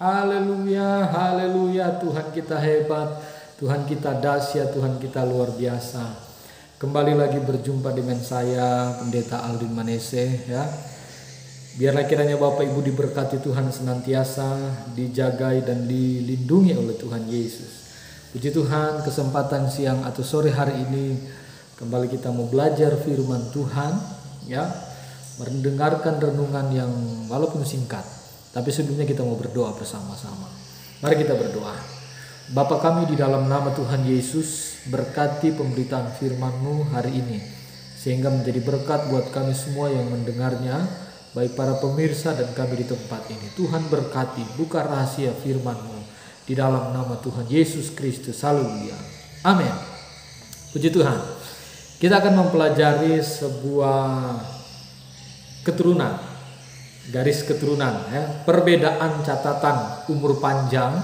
Haleluya, haleluya. Tuhan kita hebat, Tuhan kita dahsyat, Tuhan kita luar biasa. Kembali lagi berjumpa dengan saya, Pendeta Aldin Manese, ya. Biarlah kiranya Bapak Ibu diberkati Tuhan senantiasa, dijagai dan dilindungi oleh Tuhan Yesus. Puji Tuhan, kesempatan siang atau sore hari ini kembali kita mau belajar firman Tuhan, ya. Mendengarkan renungan yang walaupun singkat, tapi sebelumnya kita mau berdoa bersama-sama. Mari kita berdoa. Bapa kami di dalam nama Tuhan Yesus, berkati pemberitaan firman-Mu hari ini, sehingga menjadi berkat buat kami semua yang mendengarnya, baik para pemirsa dan kami di tempat ini. Tuhan berkati, buka rahasia firman-Mu di dalam nama Tuhan Yesus Kristus. Haleluya. Amin. Puji Tuhan. Kita akan mempelajari sebuah keturunan, garis keturunan, ya. Perbedaan catatan umur panjang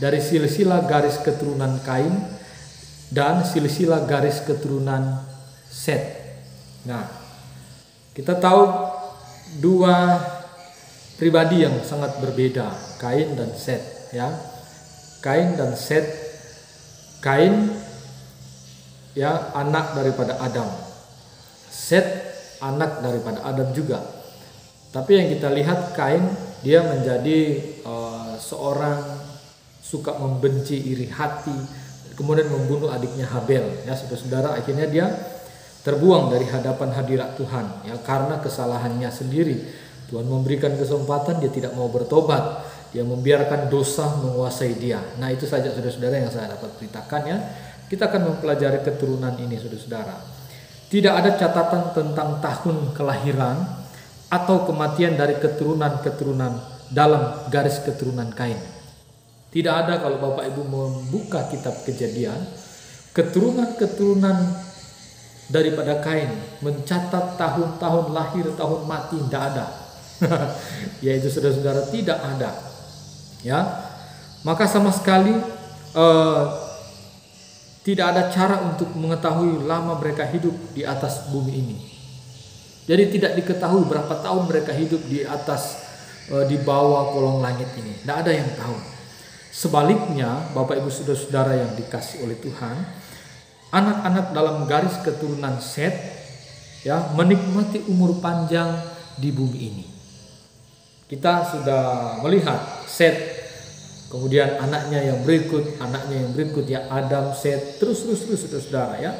dari silsilah garis keturunan Kain dan silsilah garis keturunan Set. Nah, kita tahu dua pribadi yang sangat berbeda, Kain dan Set, ya. Kain dan Set. Kain, ya, anak daripada Adam. Set anak daripada Adam juga. Tapi yang kita lihat, Kain dia menjadi seorang suka membenci, iri hati, kemudian membunuh adiknya Habel, ya saudara-saudara. Akhirnya dia terbuang dari hadapan hadirat Tuhan, ya, karena kesalahannya sendiri. Tuhan memberikan kesempatan, dia tidak mau bertobat, dia membiarkan dosa menguasai dia. Nah, itu saja saudara-saudara yang saya dapat beritakan, ya. Kita akan mempelajari keturunan ini saudara-saudara. Tidak ada catatan tentang tahun kelahiran atau kematian dari keturunan-keturunan dalam garis keturunan Kain. Tidak ada. Kalau Bapak Ibu membuka kitab Kejadian, keturunan-keturunan daripada Kain mencatat tahun-tahun lahir, tahun mati, tidak ada. Yaitu saudara-saudara, tidak ada, ya. Maka sama sekali tidak ada cara untuk mengetahui lama mereka hidup di atas bumi ini. Jadi tidak diketahui berapa tahun mereka hidup di atas, di bawah kolong langit ini. Tidak ada yang tahu. Sebaliknya, Bapak Ibu saudara-saudara yang dikasih oleh Tuhan, anak-anak dalam garis keturunan Set, ya, menikmati umur panjang di bumi ini. Kita sudah melihat Set, kemudian anaknya yang berikut, ya, Adam, Set, terus saudara, ya.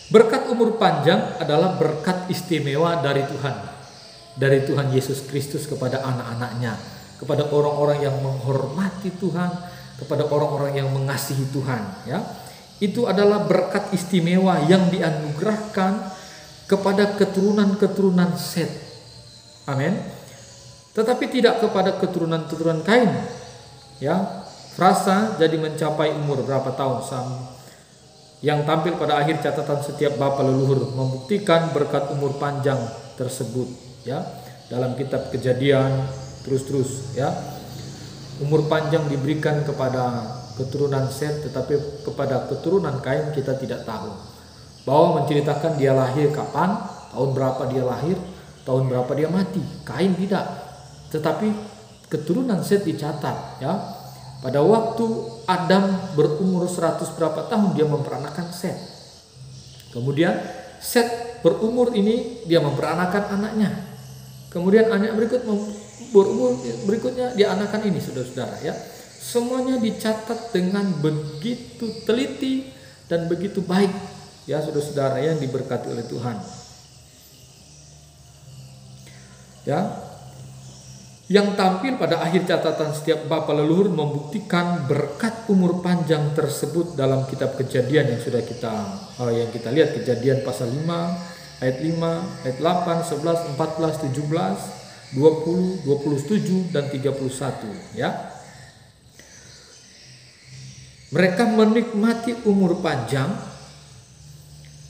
Berkat umur panjang adalah berkat istimewa dari Tuhan Yesus Kristus kepada anak-anaknya, kepada orang-orang yang menghormati Tuhan, kepada orang-orang yang mengasihi Tuhan, ya. Itu adalah berkat istimewa yang dianugerahkan kepada keturunan-keturunan Set. Amin. Tetapi tidak kepada keturunan-keturunan Kain, ya. Frasa jadi mencapai umur berapa tahun, yang tampil pada akhir catatan setiap bapa leluhur membuktikan berkat umur panjang tersebut, ya. Dalam kitab Kejadian terus, ya. Umur panjang diberikan kepada keturunan Set, tetapi kepada keturunan Kain kita tidak tahu. Bahwa menceritakan dia lahir kapan, tahun berapa dia lahir, tahun berapa dia mati. Kain tidak. Tetapi keturunan Set dicatat, ya. Pada waktu Adam berumur 100 berapa tahun dia memperanakan Set. Kemudian Set berumur ini dia memperanakan anaknya. Kemudian anak berumur berikutnya dia anakan ini, saudara-saudara, ya. Semuanya dicatat dengan begitu teliti dan begitu baik, ya, saudara-saudara yang diberkati oleh Tuhan, ya. Yang tampil pada akhir catatan setiap bapa leluhur membuktikan berkat umur panjang tersebut dalam kitab Kejadian yang sudah kita lihat. Kejadian pasal 5 ayat 5, ayat 8, 11, 14, 17, 20, 27 dan 31, ya. Mereka menikmati umur panjang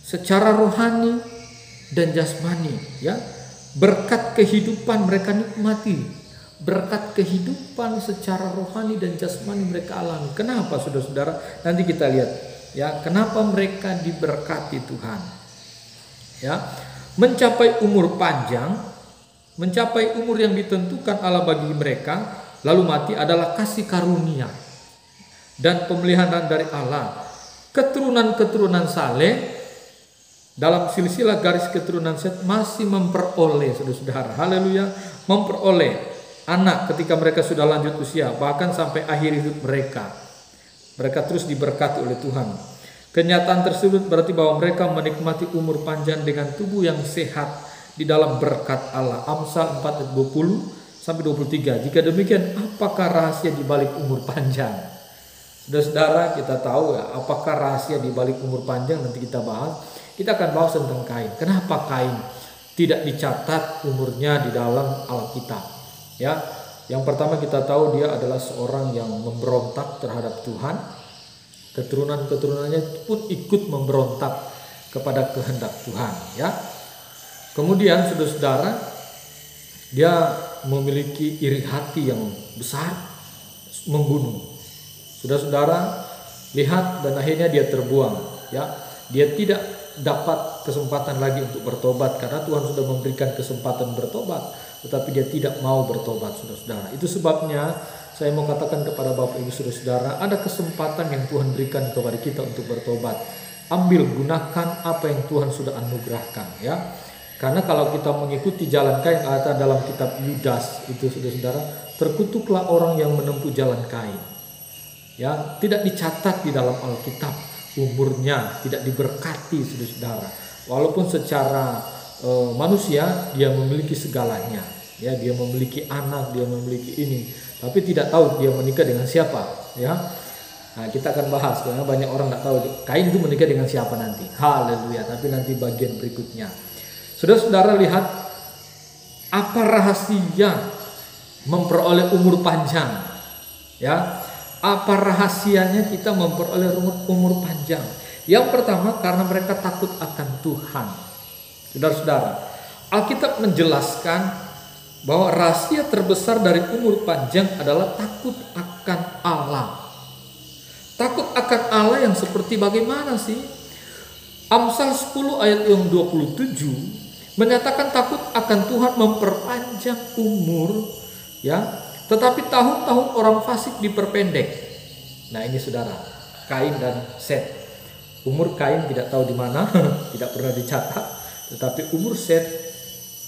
secara rohani dan jasmani, ya. Berkat kehidupan mereka nikmati. Berkat kehidupan secara rohani dan jasmani mereka alami. Kenapa saudara-saudara? Nanti kita lihat, ya, kenapa mereka diberkati Tuhan, ya. Mencapai umur panjang, mencapai umur yang ditentukan Allah bagi mereka lalu mati adalah kasih karunia dan pemeliharaan dari Allah. Keturunan-keturunan Saleh dalam silsilah garis keturunan Set masih memperoleh, saudara-saudara, haleluya, memperoleh anak ketika mereka sudah lanjut usia, bahkan sampai akhir hidup mereka. Mereka terus diberkati oleh Tuhan. Kenyataan tersebut berarti bahwa mereka menikmati umur panjang dengan tubuh yang sehat di dalam berkat Allah. Amsal 4 ayat 20 sampai 23. Jika demikian, apakah rahasia di balik umur panjang? Saudara-saudara, kita tahu ya, apakah rahasia di balik umur panjang, nanti kita bahas. Kita akan bahas tentang Kain. Kenapa Kain tidak dicatat umurnya di dalam Alkitab? Ya, yang pertama kita tahu dia adalah seorang yang memberontak terhadap Tuhan. Keturunan-keturunannya pun ikut memberontak kepada kehendak Tuhan. Ya, kemudian saudara-saudara, dia memiliki iri hati yang besar, membunuh. Saudara-saudara, lihat, dan akhirnya dia terbuang. Ya, dia tidak dapat kesempatan lagi untuk bertobat karena Tuhan sudah memberikan kesempatan bertobat, tetapi dia tidak mau bertobat, saudara-saudara. Itu sebabnya saya mau katakan kepada Bapak Ibu saudara-saudara, ada kesempatan yang Tuhan berikan kepada kita untuk bertobat. Ambil, gunakan apa yang Tuhan sudah anugerahkan, ya. Karena kalau kita mengikuti jalan Kain, ada dalam kitab Yudas itu, saudara-saudara, terkutuklah orang yang menempuh jalan Kain. Ya, tidak dicatat di dalam Alkitab. Umurnya tidak diberkati, saudara-saudara. Walaupun secara manusia dia memiliki segalanya, ya, dia memiliki anak, dia memiliki ini, tapi tidak tahu dia menikah dengan siapa, ya. Nah, kita akan bahas karena banyak orang tidak tahu Kain itu menikah dengan siapa nanti. Haleluya, tapi nanti bagian berikutnya. Saudara-saudara, lihat apa rahasia memperoleh umur panjang, ya. Apa rahasianya kita memperoleh umur panjang? Yang pertama, karena mereka takut akan Tuhan. Saudara-saudara, Alkitab menjelaskan bahwa rahasia terbesar dari umur panjang adalah takut akan Allah. Takut akan Allah yang seperti bagaimana sih? Amsal 10 ayat yang 27 menyatakan takut akan Tuhan memperpanjang umur, ya. Tetapi tahun-tahun orang fasik diperpendek. Nah, ini saudara, Kain dan Set. Umur Kain tidak tahu di mana, tidak pernah dicatat. Tetapi umur Set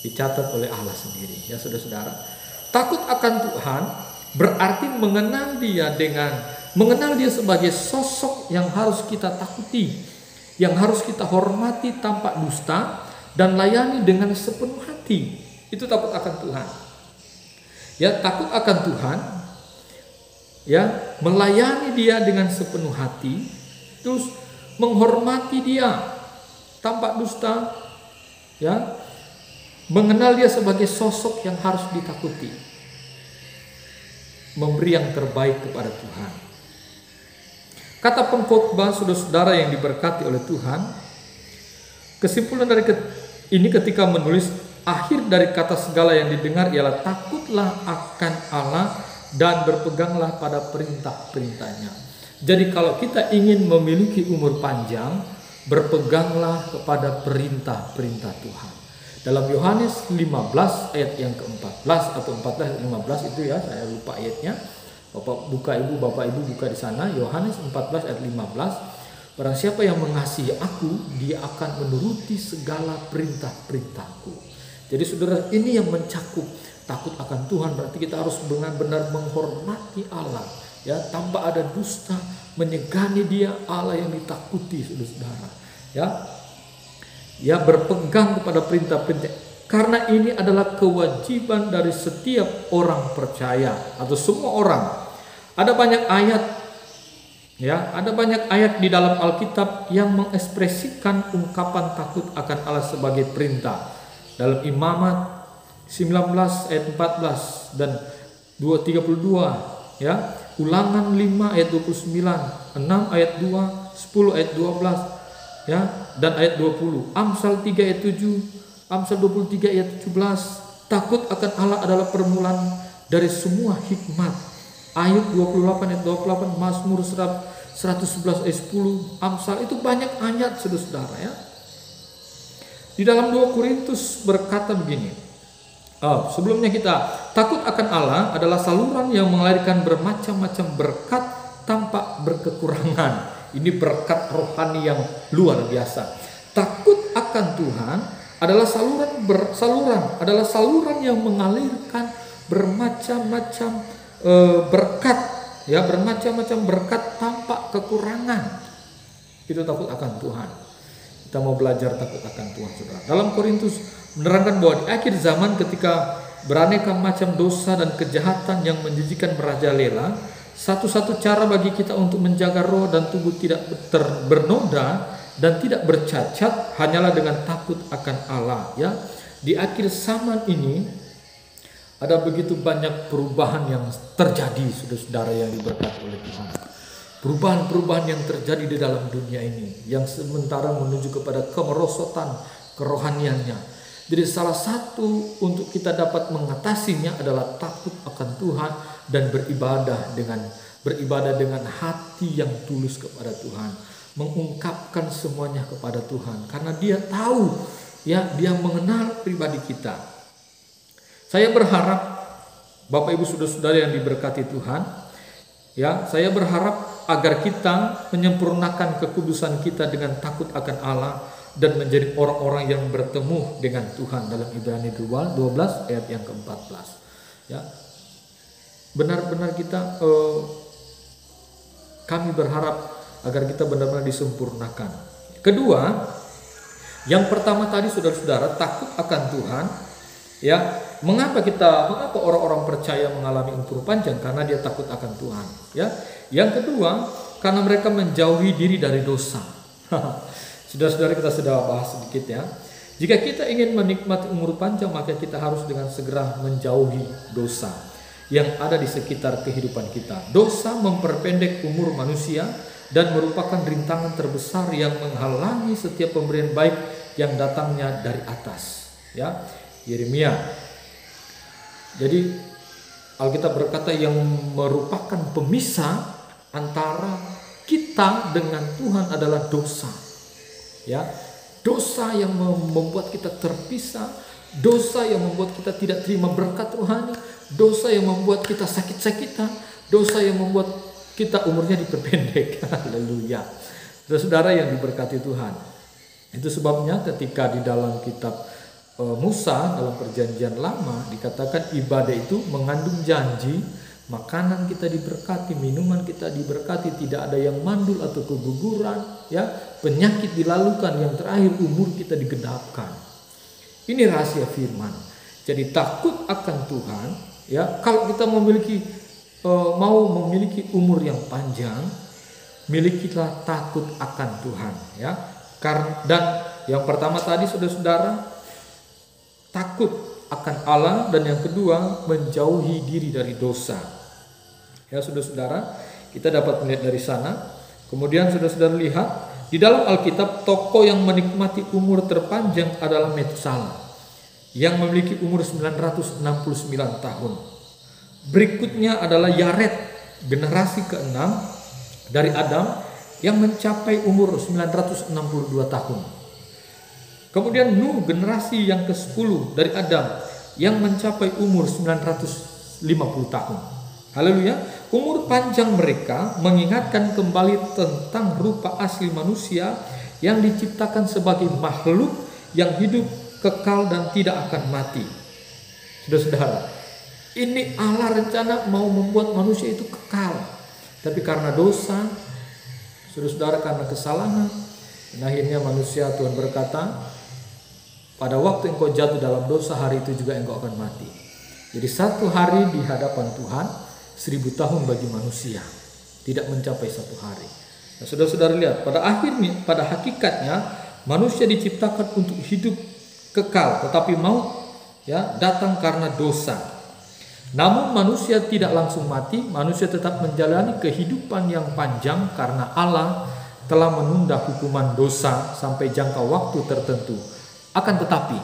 dicatat oleh Allah sendiri. Ya, saudara-saudara. Takut akan Tuhan berarti mengenal dia sebagai sosok yang harus kita takuti, yang harus kita hormati tanpa dusta dan layani dengan sepenuh hati. Itu takut akan Tuhan. Ya, takut akan Tuhan, ya, melayani dia dengan sepenuh hati, terus menghormati dia tanpa dusta, ya, mengenal dia sebagai sosok yang harus ditakuti, memberi yang terbaik kepada Tuhan. Kata pengkhotbah, saudara-saudara yang diberkati oleh Tuhan, kesimpulan dari ini ketika menulis, akhir dari kata segala yang didengar ialah takutlah akan Allah dan berpeganglah pada perintah-perintahnya. Jadi kalau kita ingin memiliki umur panjang, berpeganglah kepada perintah-perintah Tuhan. Dalam Yohanes 15 ayat yang ke-14 atau 14 ayat 15 itu, ya, saya lupa ayatnya. Bapak Ibu buka di sana, Yohanes 14 ayat 15. Barang siapa yang mengasihi aku, dia akan menuruti segala perintah-perintahku. Jadi saudara, ini yang mencakup takut akan Tuhan, berarti kita harus benar-benar menghormati Allah, ya, tanpa ada dusta, menyegani dia, Allah yang ditakuti, saudara-saudara, ya. Ya, berpegang kepada perintah-perintah, karena ini adalah kewajiban dari setiap orang percaya atau semua orang. Ada banyak ayat, ya, ada banyak ayat di dalam Alkitab yang mengekspresikan ungkapan takut akan Allah sebagai perintah. Dalam Imamat 19 ayat 14 dan 232, ya, Ulangan 5 ayat 29, 6 ayat 2, 10 ayat 12, ya, dan ayat 20. Amsal 3 ayat 7, Amsal 23 ayat 17. Takut akan Allah adalah permulaan dari semua hikmat. Ayub 28 ayat 28, Mazmur 111 ayat 10, Amsal, itu banyak ayat, saudara-saudara, ya. Di dalam 2 Korintus berkata begini, Sebelumnya kita takut akan Allah adalah saluran yang mengalirkan bermacam-macam berkat tanpa berkekurangan. Ini berkat rohani yang luar biasa. Takut akan Tuhan adalah saluran yang mengalirkan bermacam-macam berkat, ya, bermacam-macam berkat tanpa kekurangan. Itu takut akan Tuhan. Kita mau belajar takut akan Tuhan, saudara. Dalam Korintus menerangkan bahwa di akhir zaman ketika beraneka macam dosa dan kejahatan yang menjijikan merajalela, satu-satu cara bagi kita untuk menjaga roh dan tubuh tidak bernoda dan tidak bercacat hanyalah dengan takut akan Allah, ya. Di akhir zaman ini ada begitu banyak perubahan yang terjadi, saudara-saudara yang diberkati oleh Tuhan. Perubahan-perubahan yang terjadi di dalam dunia ini yang sementara menuju kepada kemerosotan kerohaniannya. Jadi salah satu untuk kita dapat mengatasinya adalah takut akan Tuhan dan beribadah dengan hati yang tulus kepada Tuhan, mengungkapkan semuanya kepada Tuhan karena Dia tahu, ya, Dia mengenal pribadi kita. Saya berharap Bapak Ibu saudara-saudara yang diberkati Tuhan, ya, saya berharap agar kita menyempurnakan kekudusan kita dengan takut akan Allah dan menjadi orang-orang yang bertemu dengan Tuhan dalam Ibrani 12 ayat yang ke-14. Ya. Benar-benar kita kami berharap agar kita benar-benar disempurnakan. Kedua, yang pertama tadi saudara-saudara, takut akan Tuhan, ya. Mengapa orang-orang percaya mengalami umur panjang? Karena dia takut akan Tuhan, ya. Yang kedua, karena mereka menjauhi diri dari dosa. Saudara-saudara, kita sudah bahas sedikit, ya. Jika kita ingin menikmati umur panjang, maka kita harus dengan segera menjauhi dosa yang ada di sekitar kehidupan kita. Dosa memperpendek umur manusia dan merupakan rintangan terbesar yang menghalangi setiap pemberian baik yang datangnya dari atas, ya. Yeremia. Jadi Alkitab berkata yang merupakan pemisah antara kita dengan Tuhan adalah dosa, ya. Dosa yang membuat kita terpisah, dosa yang membuat kita tidak terima berkat rohani, dosa yang membuat kita sakit-sakitan, dosa yang membuat kita umurnya diperpendek. Haleluya. Saudara yang diberkati Tuhan. Itu sebabnya ketika di dalam kitab Musa dalam perjanjian lama dikatakan ibadah itu mengandung janji, makanan kita diberkati, minuman kita diberkati, tidak ada yang mandul atau keguguran, ya, penyakit dilalukan, yang terakhir umur kita digenapkan. Ini rahasia firman. Jadi takut akan Tuhan, ya, kalau kita mau memiliki umur yang panjang, milikilah takut akan Tuhan, ya. Dan yang pertama tadi saudara-saudara, takut akan Allah, dan yang kedua menjauhi diri dari dosa. Ya, saudara-saudara, kita dapat melihat dari sana. Kemudian saudara-saudara lihat di dalam Alkitab, tokoh yang menikmati umur terpanjang adalah Methuselah yang memiliki umur 969 tahun. Berikutnya adalah Yared, generasi ke-6 dari Adam yang mencapai umur 962 tahun. Kemudian Nuh, generasi yang ke-10 dari Adam yang mencapai umur 950 tahun. Haleluya. Umur panjang mereka mengingatkan kembali tentang rupa asli manusia yang diciptakan sebagai makhluk yang hidup kekal dan tidak akan mati. Saudara-saudara, ini Allah rencana mau membuat manusia itu kekal. Tapi karena dosa, saudara-saudara, karena kesalahan, dan akhirnya manusia, Tuhan berkata, pada waktu engkau jatuh dalam dosa, hari itu juga engkau akan mati. Jadi satu hari di hadapan Tuhan 1000 tahun bagi manusia, tidak mencapai satu hari. Nah, saudara-saudara lihat, pada hakikatnya manusia diciptakan untuk hidup kekal, tetapi maut, ya, datang karena dosa. Namun manusia tidak langsung mati, manusia tetap menjalani kehidupan yang panjang karena Allah telah menunda hukuman dosa sampai jangka waktu tertentu. Akan tetapi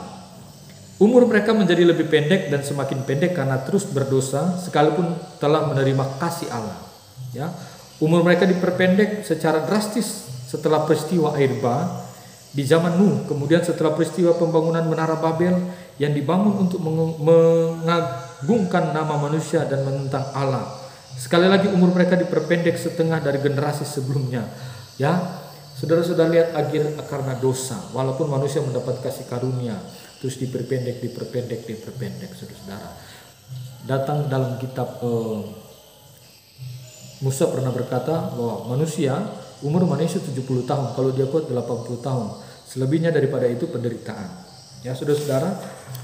umur mereka menjadi lebih pendek dan semakin pendek karena terus berdosa sekalipun telah menerima kasih Allah, ya. Umur mereka diperpendek secara drastis setelah peristiwa air bah di zaman Nuh, kemudian setelah peristiwa pembangunan Menara Babel yang dibangun untuk mengagungkan nama manusia dan menentang Allah. Sekali lagi umur mereka diperpendek setengah dari generasi sebelumnya. Ya, saudara-saudara lihat akhir karena dosa. Walaupun manusia mendapat kasih karunia, terus diperpendek, saudara-saudara. Datang dalam kitab Musa pernah berkata bahwa umur manusia 70 tahun, kalau dia kuat 80 tahun. Selebihnya daripada itu penderitaan. Ya, saudara-saudara,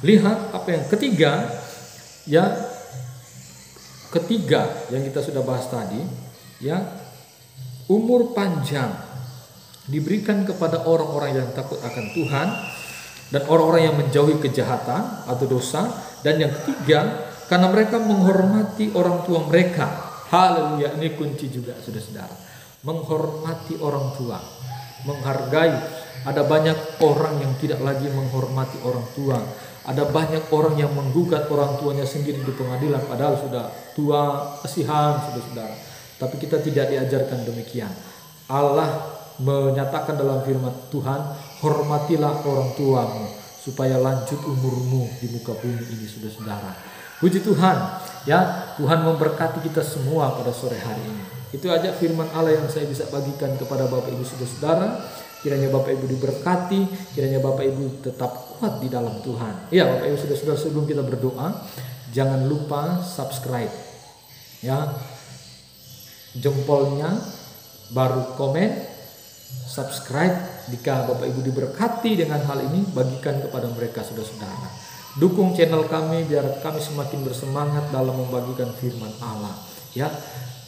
lihat apa yang ketiga yang kita sudah bahas tadi, ya, umur panjang diberikan kepada orang-orang yang takut akan Tuhan dan orang-orang yang menjauhi kejahatan atau dosa. Dan yang ketiga, karena mereka menghormati orang tua mereka. Haleluya, ini kunci juga, saudara-saudara. Menghormati orang tua, menghargai. Ada banyak orang yang tidak lagi menghormati orang tua. Ada banyak orang yang menggugat orang tuanya sendiri di pengadilan, padahal sudah tua, kasihan, saudara-saudara. Tapi kita tidak diajarkan demikian. Allah menyatakan dalam firman Tuhan, hormatilah orang tuamu supaya lanjut umurmu di muka bumi ini, saudara-saudara. Puji Tuhan, ya, Tuhan memberkati kita semua pada sore hari ini. Itu aja firman Allah yang saya bisa bagikan kepada Bapak Ibu saudara-saudara. Kiranya Bapak Ibu diberkati, kiranya Bapak Ibu tetap kuat di dalam Tuhan. Ya, Bapak Ibu saudara-saudara, sebelum kita berdoa, jangan lupa subscribe. Ya, jempolnya, baru komen, subscribe. Jika Bapak Ibu diberkati dengan hal ini, bagikan kepada mereka, saudara-saudara. Dukung channel kami biar kami semakin bersemangat dalam membagikan firman Allah. Ya,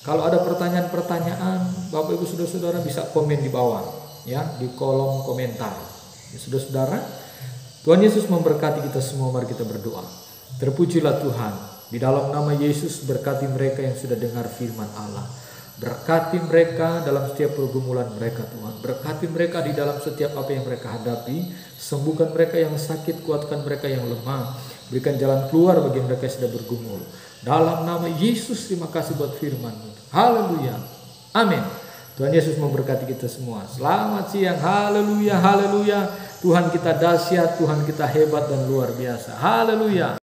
kalau ada pertanyaan-pertanyaan, Bapak Ibu saudara-saudara bisa komen di bawah, ya, di kolom komentar. Ya, saudara-saudara, Tuhan Yesus memberkati kita semua. Mari kita berdoa. Terpujilah Tuhan. Di dalam nama Yesus, berkati mereka yang sudah dengar firman Allah. Berkati mereka dalam setiap pergumulan mereka, Tuhan. Berkati mereka di dalam setiap apa yang mereka hadapi. Sembuhkan mereka yang sakit, kuatkan mereka yang lemah. Berikan jalan keluar bagi mereka yang sedang bergumul. Dalam nama Yesus, terima kasih buat firman-Mu. Haleluya. Amin. Tuhan Yesus memberkati kita semua. Selamat siang. Haleluya, haleluya. Tuhan kita dahsyat, Tuhan kita hebat dan luar biasa. Haleluya.